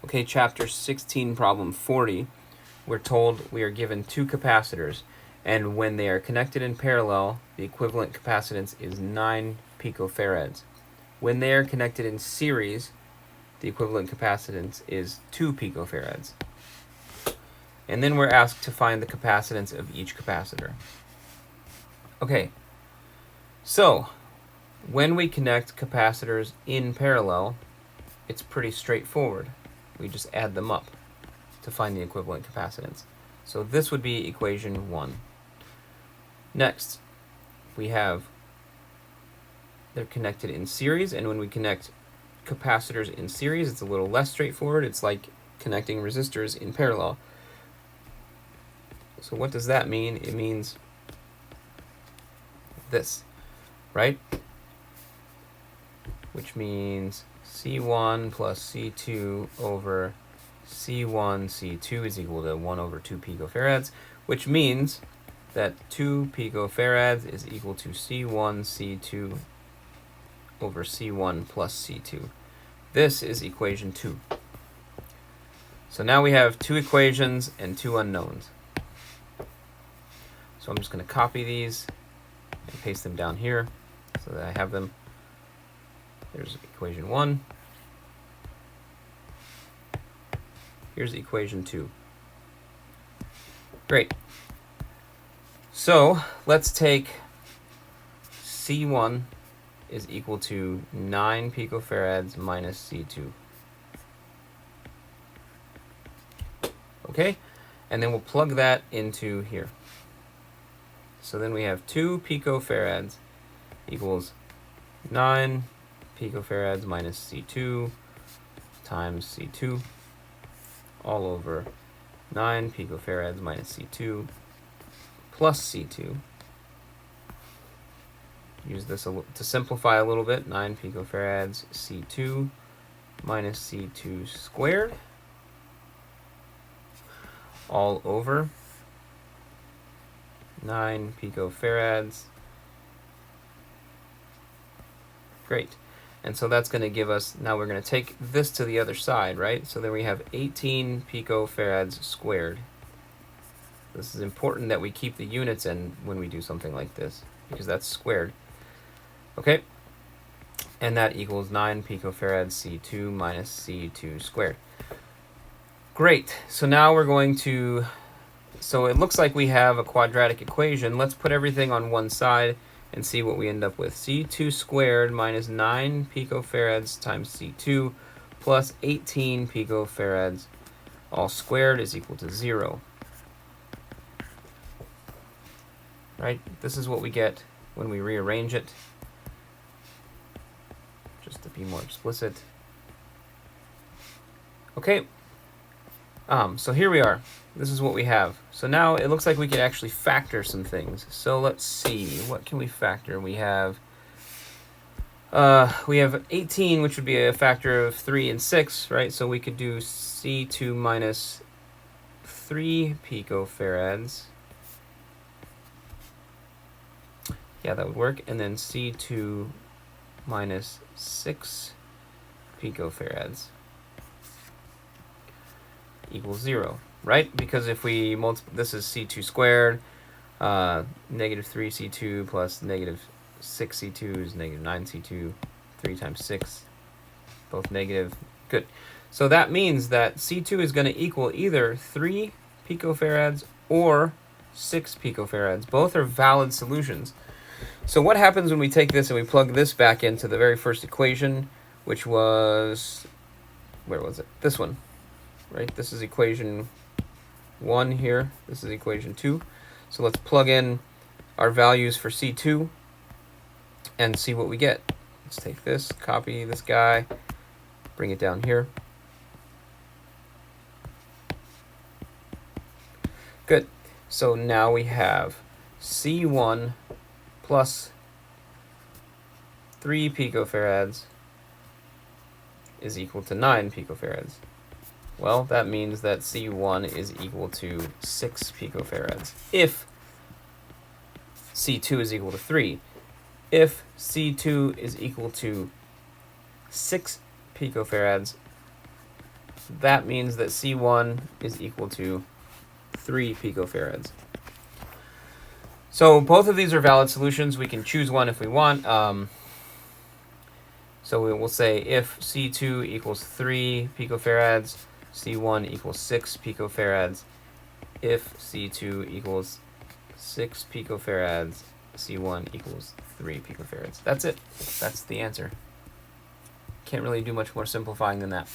Okay, chapter 16, problem 40. We're told we are given two capacitors, and when they are connected in parallel, the equivalent capacitance is 9 picofarads. When they are connected in series, the equivalent capacitance is 2 picofarads. And then we're asked to find the capacitance of each capacitor. Okay, so when we connect capacitors in parallel, it's pretty straightforward. We just add them up to find the equivalent capacitance. So this would be equation 1. Next, we have they're connected in series, and when we connect capacitors in series, it's a little less straightforward. It's like connecting resistors in parallel. So what does that mean? It means this, right? Which means C1 plus C2 over C1, C2 is equal to 1 over 2 picofarads, which means that 2 picofarads is equal to C1, C2 over C1 plus C2. This is equation 2. So now we have two equations and two unknowns. So I'm just going to copy these and paste them down here so that I have them. There's equation 1. Here's equation 2. Great. So let's take C1 is equal to 9 picofarads minus C2. Okay? And then we'll plug that into here. So then we have 2 picofarads equals 9 picofarads minus C2 times C2 all over 9 picofarads minus C2 plus C2. Use this to simplify a little bit. 9 picofarads C2 minus C2 squared all over 9 picofarads. Great. And so that's going to give us, now we're going to take this to the other side, right? So then we have 18 picofarads squared. This is important that we keep the units in when we do something like this, because that's squared. Okay? And that equals 9 picofarads C2 minus C2 squared. Great. So now we're going to, so it looks like we have a quadratic equation. Let's put everything on one side and see what we end up with. C2 squared minus 9 picofarads times C2 plus 18 picofarads all squared is equal to 0. Right? This is what we get when we rearrange it. Just to be more explicit. Okay. So here we are. This is what we have. So now it looks like we could actually factor some things. So let's see. What can we factor? We have 18, which would be a factor of 3 and 6, right? So we could do C2 minus 3 picofarads. Yeah, that would work. And then C2 minus 6 picofarads equals 0, right? Because if we multiply, this is C2 squared, negative 3C2 plus negative 6C2 is negative 9C2, 3 times 6, both negative. Good. So that means that C2 is going to equal either 3 picofarads or 6 picofarads. Both are valid solutions. So what happens when we take this and we plug this back into the very first equation, which was, where was it? This one, right? This is equation 1 here. This is equation 2. So let's plug in our values for C2 and see what we get. Let's take this, copy this guy, bring it down here. Good. So now we have C1 plus 3 picofarads is equal to 9 picofarads. Well, that means that C1 is equal to 6 picofarads if C2 is equal to 3. If C2 is equal to 6 picofarads, that means that C1 is equal to 3 picofarads. So both of these are valid solutions. We can choose one if we want. So we will say if C2 equals 3 picofarads, C1 equals 6 picofarads. If C2 equals 6 picofarads, C1 equals 3 picofarads. That's it. That's the answer. Can't really do much more simplifying than that.